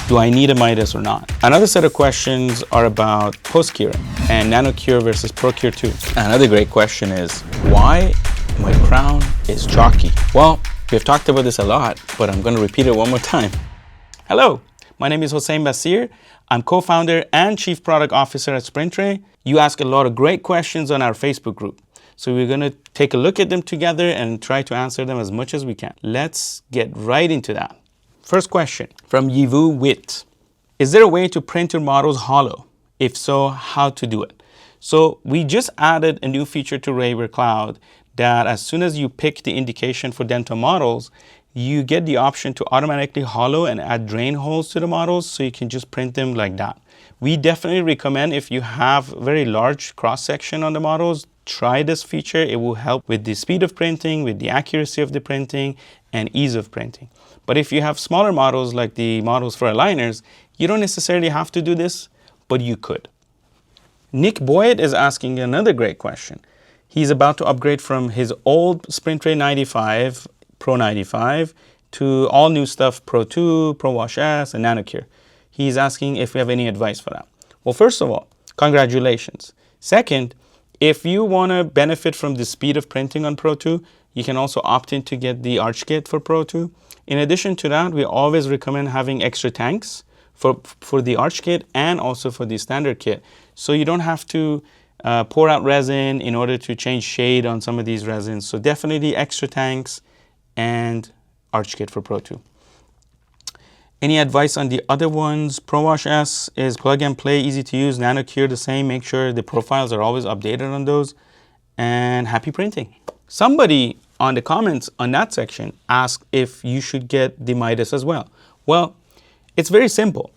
Do I need a Midas or not? Another set of questions are about post-curing and NanoCure versus ProCure 2. Another great question is, why my crown is chalky? Well, we've talked about this a lot, but I'm going to repeat it one more time. Hello, my name is Hossein Bassir. I'm co-founder and chief product officer at SprintRay. You ask a lot of great questions on our Facebook group. So we're going to take a look at them together and try to answer them as much as we can. Let's get right into that. First question from Yivu Wit. Is there a way to print your models hollow? If so, how to do it? So we just added a new feature to Raver Cloud that as soon as you pick the indication for dental models, you get the option to automatically hollow and add drain holes to the models so you can just print them like that. We definitely recommend, if you have very large cross section on the models, try this feature. It will help with the speed of printing, with the accuracy of the printing, and ease of printing. But if you have smaller models like the models for aligners, you don't necessarily have to do this, but you could. Nick Boyd is asking another great question. He's about to upgrade from his old SprintRay 95, Pro 95, to all new stuff, Pro 2, ProWash S, and NanoCure. He's asking if we have any advice for that. Well, first of all, congratulations. Second, if you want to benefit from the speed of printing on Pro 2, you can also opt in to get the Arch Kit for Pro 2. In addition to that, we always recommend having extra tanks for the Arch Kit and also for the standard kit. So you don't have to pour out resin in order to change shade on some of these resins. So definitely extra tanks and Arch Kit for Pro 2. Any advice on the other ones? ProWash S is plug and play, easy to use. NanoCure the same. Make sure the profiles are always updated on those. And happy printing. Somebody on the comments on that section asked if you should get the Midas as well. Well, it's very simple.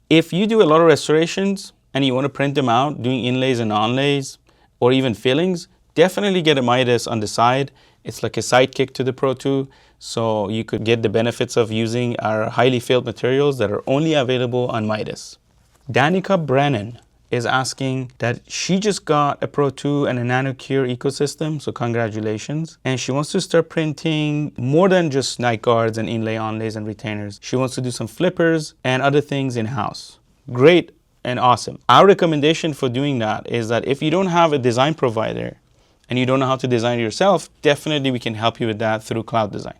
If you do a lot of restorations and you want to print them out, doing inlays and onlays, or even fillings, definitely get a Midas on the side. It's like a sidekick to the Pro 2, so you could get the benefits of using our highly filled materials that are only available on Midas. Danica Brennan is asking that she just got a Pro 2 and a NanoCure ecosystem, so congratulations. And she wants to start printing more than just night guards and inlay onlays and retainers. She wants to do some flippers and other things in-house. Great and awesome. Our recommendation for doing that is that if you don't have a design provider and you don't know how to design it yourself, definitely we can help you with that through Cloud Design.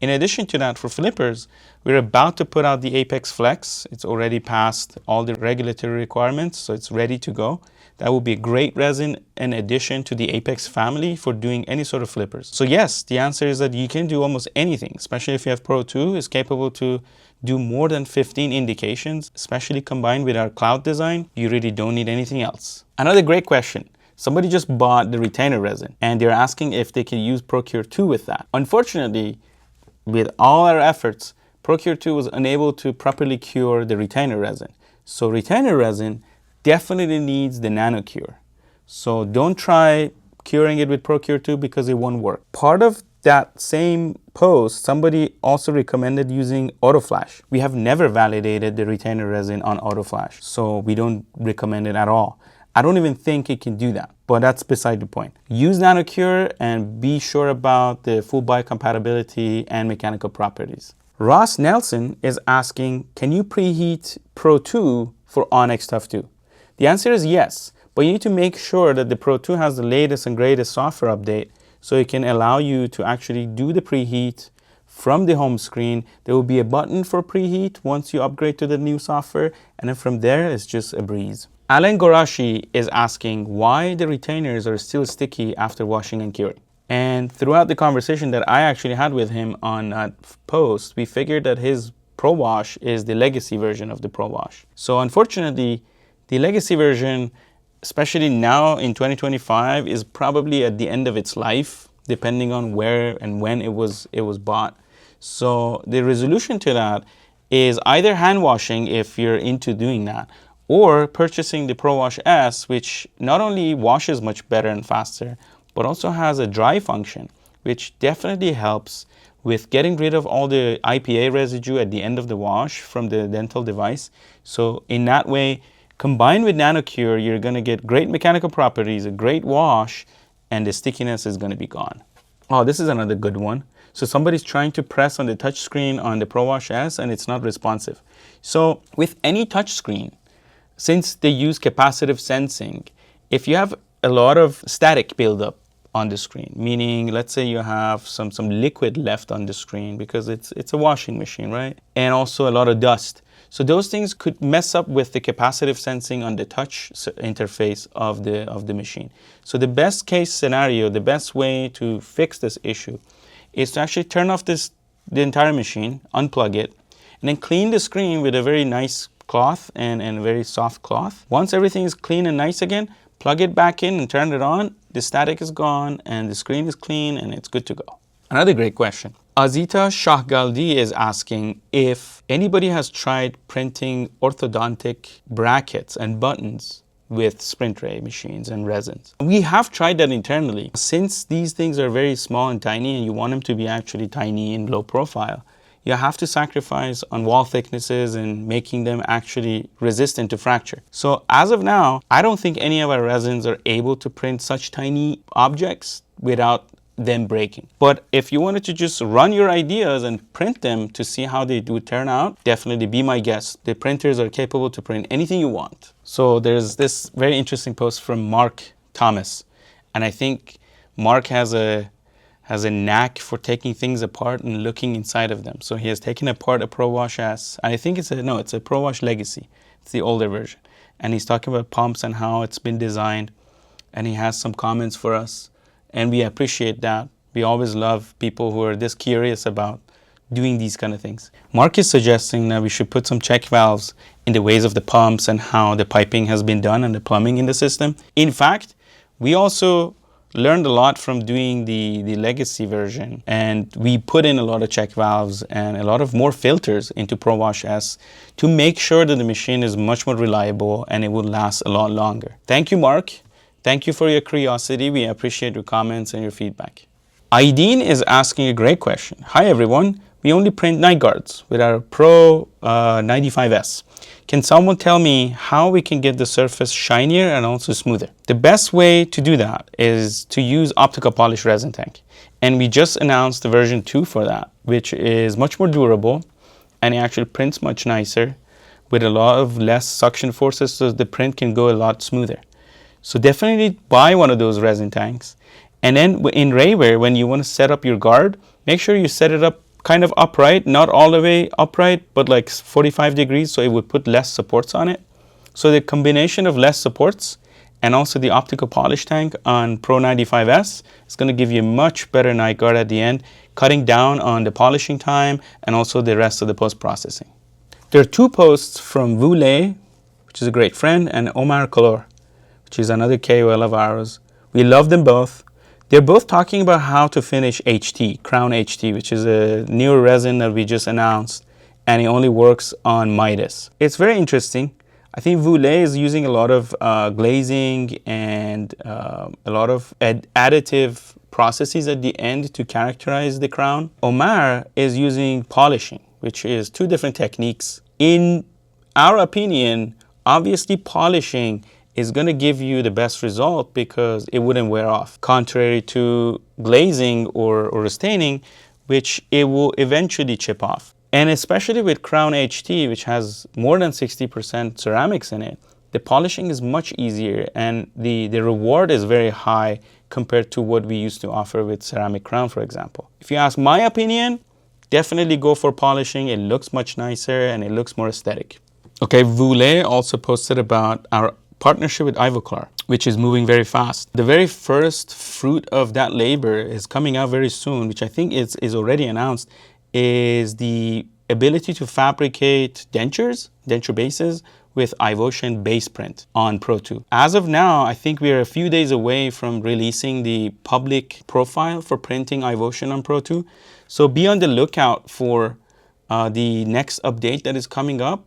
In addition to that, for flippers, we're about to put out the Apex Flex. It's already passed all the regulatory requirements, so it's ready to go. That will be a great resin in addition to the Apex family for doing any sort of flippers. So yes, the answer is that you can do almost anything, especially if you have Pro 2, is capable to do more than 15 indications, especially combined with our Cloud Design. You really don't need anything else. Another great question. Somebody just bought the retainer resin and they're asking if they can use ProCure 2 with that. Unfortunately, with all our efforts, ProCure 2 was unable to properly cure the retainer resin. So retainer resin definitely needs the NanoCure. So don't try curing it with ProCure 2 because it won't work. Part of that same post, somebody also recommended using AutoFlash. We have never validated the retainer resin on AutoFlash, so we don't recommend it at all. I don't even think it can do that, but that's beside the point. Use NanoCure and be sure about the full biocompatibility and mechanical properties. Ross Nelson is asking, can you preheat Pro 2 for Onyx Tough 2? The answer is yes, but you need to make sure that the Pro 2 has the latest and greatest software update so it can allow you to actually do the preheat from the home screen. There will be a button for preheat once you upgrade to the new software, and then from there it's just a breeze. Alan Gorashi is asking why the retainers are still sticky after washing and curing. And throughout the conversation that I actually had with him on that post, we figured that his ProWash is the legacy version of the ProWash. So unfortunately, the legacy version, especially now in 2025, is probably at the end of its life, depending on where and when it was bought. So the resolution to that is either hand washing if you're into doing that, or purchasing the ProWash S, which not only washes much better and faster, but also has a dry function, which definitely helps with getting rid of all the IPA residue at the end of the wash from the dental device. So in that way, combined with NanoCure, you're going to get great mechanical properties, a great wash, and the stickiness is going to be gone. Oh, this is another good one. So somebody's trying to press on the touch screen on the ProWash S and it's not responsive. So with any touch screen, since they use capacitive sensing, if you have a lot of static buildup on the screen, meaning let's say you have some liquid left on the screen because it's a washing machine, right? And also a lot of dust. So those things could mess up with the capacitive sensing on the touch interface of the machine. So the best case scenario, the best way to fix this issue is to actually turn off the entire machine, unplug it, and then clean the screen with a very nice cloth and a very soft cloth. Once everything is clean and nice again, plug it back in and turn it on. The static is gone and the screen is clean and it's good to go. Another great question. Azita Shahgaldi is asking if anybody has tried printing orthodontic brackets and buttons with SprintRay machines and resins. We have tried that internally. Since these things are very small and tiny and you want them to be actually tiny and low profile, you have to sacrifice on wall thicknesses and making them actually resistant to fracture. So as of now, I don't think any of our resins are able to print such tiny objects without them breaking. But if you wanted to just run your ideas and print them to see how they do turn out, definitely be my guest. The printers are capable to print anything you want. So there's this very interesting post from Mark Thomas. And I think Mark has a knack for taking things apart and looking inside of them. So he has taken apart a ProWash S. And I think it's a ProWash Legacy. It's the older version. And he's talking about pumps and how it's been designed. And he has some comments for us. And we appreciate that. We always love people who are this curious about doing these kind of things. Mark is suggesting that we should put some check valves in the ways of the pumps and how the piping has been done and the plumbing in the system. In fact, we also learned a lot from doing the legacy version, and we put in a lot of check valves and a lot of more filters into ProWash S to make sure that the machine is much more reliable and it will last a lot longer. Thank you, Mark. Thank you for your curiosity. We appreciate your comments and your feedback. Aideen is asking a great question. Hi everyone, we only print night guards with our Pro 95S. Can someone tell me how we can get the surface shinier and also smoother? The best way to do that is to use optical polish resin tank. And we just announced the version 2 for that, which is much more durable and it actually prints much nicer with a lot of less suction forces, so the print can go a lot smoother. So definitely buy one of those resin tanks. And then in Raywear, when you want to set up your guard, make sure you set it up kind of upright, not all the way upright, but like 45 degrees, so it would put less supports on it. So the combination of less supports and also the optical polish tank on Pro 95S is going to give you a much better night guard at the end, cutting down on the polishing time and also the rest of the post-processing. There are two posts from Vule, which is a great friend, and Omar Color, which is another KOL of ours. We love them both. They're both talking about how to finish HT, Crown HT, which is a newer resin that we just announced, and it only works on Midas. It's very interesting. I think Vule is using a lot of glazing and a lot of additive processes at the end to characterize the crown. Omar is using polishing, which is two different techniques. In our opinion, obviously polishing is going to give you the best result because it wouldn't wear off, contrary to glazing or staining, which it will eventually chip off. And especially with Crown HT, which has more than 60% ceramics in it, the polishing is much easier and the reward is very high compared to what we used to offer with ceramic crown, for example. If you ask my opinion, definitely go for polishing. It looks much nicer and it looks more aesthetic. Okay, Vule also posted about our partnership with Ivoclar, which is moving very fast. The very first fruit of that labor is coming out very soon, which I think is already announced, is the ability to fabricate denture bases with Ivotion base print on Pro 2. As of now, I think we are a few days away from releasing the public profile for printing Ivotion on Pro 2. So be on the lookout for the next update that is coming up.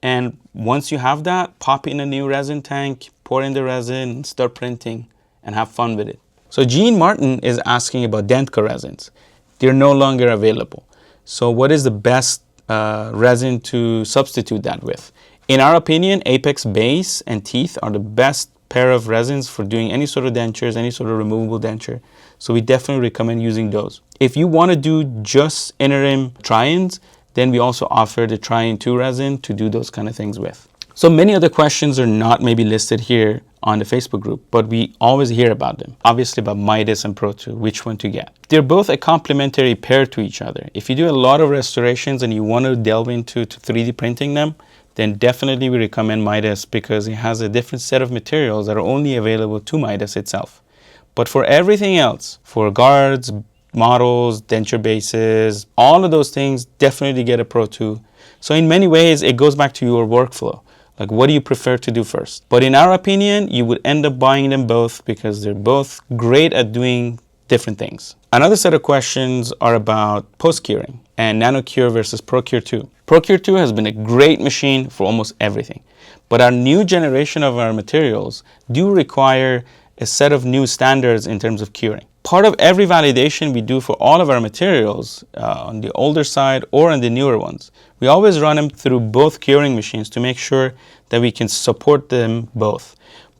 And once you have that, pop in a new resin tank, pour in the resin, start printing, and have fun with it. So Jean Martin is asking about Dentka resins. They're no longer available. So what is the best resin to substitute that with? In our opinion, Apex Base and Teeth are the best pair of resins for doing any sort of dentures, any sort of removable denture. So we definitely recommend using those. If you want to do just interim try-ins, then we also offer the try-in 2 resin to do those kind of things with. So many other questions are not maybe listed here on the Facebook group, but we always hear about them. Obviously about Midas and ProCure, which one to get. They're both a complementary pair to each other. If you do a lot of restorations and you want to delve into 3D printing them, then definitely we recommend Midas because it has a different set of materials that are only available to Midas itself. But for everything else, for guards, models, denture bases, all of those things, definitely get a Pro 2. So in many ways, it goes back to your workflow. Like, what do you prefer to do first? But in our opinion, you would end up buying them both because they're both great at doing different things. Another set of questions are about post-curing and NanoCure versus ProCure 2. ProCure 2 has been a great machine for almost everything. But our new generation of our materials do require a set of new standards in terms of curing. Part of every validation we do for all of our materials on the older side or on the newer ones, we always run them through both curing machines to make sure that we can support them both.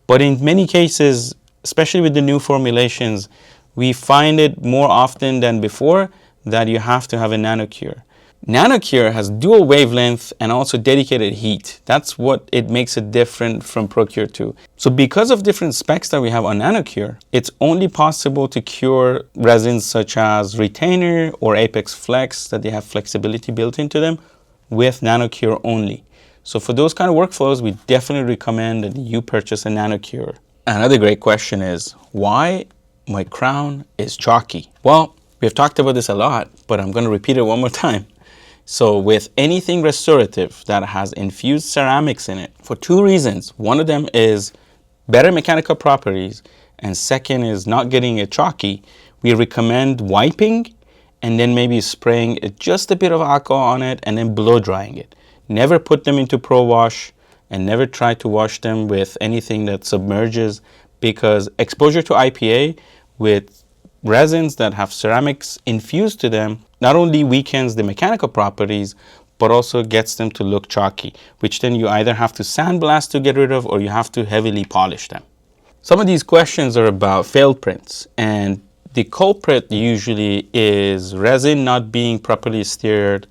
But in many cases, especially with the new formulations, we find it more often than before that you have to have a NanoCure. NanoCure has dual wavelength and also dedicated heat. That's what it makes it different from ProCure 2. So because of different specs that we have on NanoCure, it's only possible to cure resins such as Retainer or Apex Flex that they have flexibility built into them with NanoCure only. So for those kind of workflows, we definitely recommend that you purchase a NanoCure. Another great question is, why my crown is chalky? Well, we've talked about this a lot, but I'm going to repeat it one more time. So with anything restorative that has infused ceramics in it, for two reasons. One of them is better mechanical properties, and second is not getting it chalky. We recommend wiping and then maybe spraying just a bit of alcohol on it and then blow drying it. Never put them into ProWash and never try to wash them with anything that submerges, because exposure to IPA with resins that have ceramics infused to them not only weakens the mechanical properties, but also gets them to look chalky, which then you either have to sandblast to get rid of or you have to heavily polish them. Some of these questions are about failed prints, and the culprit usually is resin not being properly stirred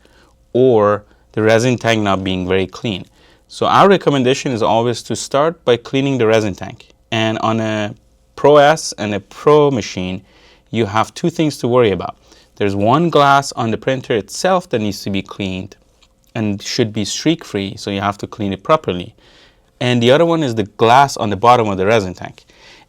or the resin tank not being very clean. So our recommendation is always to start by cleaning the resin tank. And on a Pro S and a Pro machine, you have two things to worry about. There's one glass on the printer itself that needs to be cleaned and should be streak free, so you have to clean it properly. And the other one is the glass on the bottom of the resin tank.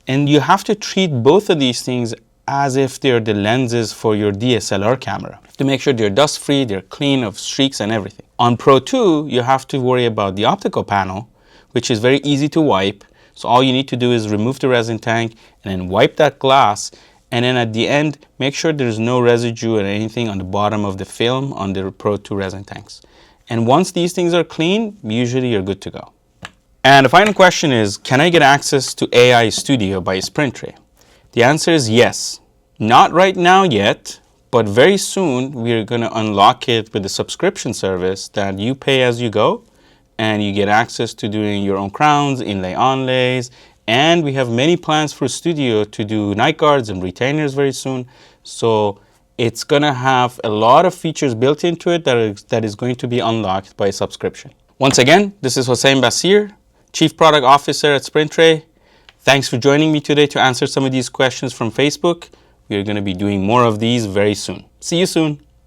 And you have to treat both of these things as if they're the lenses for your DSLR camera to make sure they're dust free, they're clean of streaks and everything. On Pro 2, you have to worry about the optical panel, which is very easy to wipe. So all you need to do is remove the resin tank and then wipe that glass. And then at the end, make sure there's no residue or anything on the bottom of the film on the Pro 2 resin tanks. And once these things are clean, usually you're good to go. And the final question is, can I get access to AI Studio by SprintRay? The answer is yes. Not right now yet, but very soon we're going to unlock it with a subscription service that you pay as you go, and you get access to doing your own crowns, inlay onlays, and we have many plans for Studio to do night guards and retainers very soon. So it's going to have a lot of features built into it that is going to be unlocked by subscription. Once again, this is Hossein Bassir, Chief Product Officer at SprintRay. Thanks for joining me today to answer some of these questions from Facebook. We are going to be doing more of these very soon. See you soon.